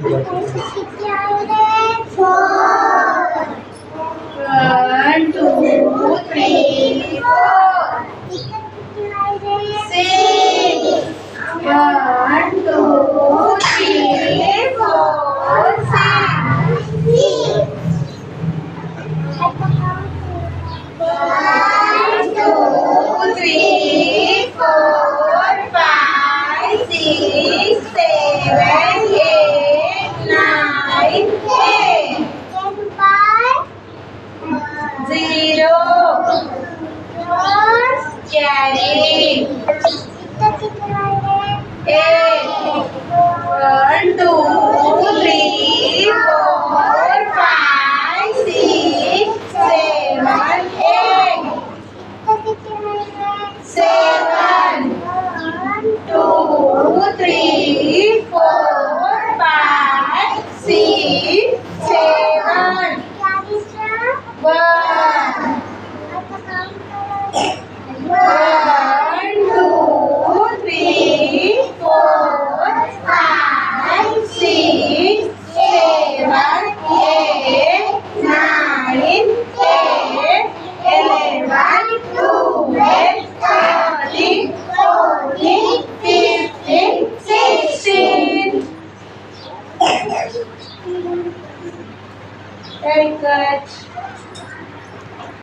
One, two, three, four. Six. One, two, three, four, six. One, two, three, four, five, six, seven, eight, nine, ten. Zero. Carry. Eight. One,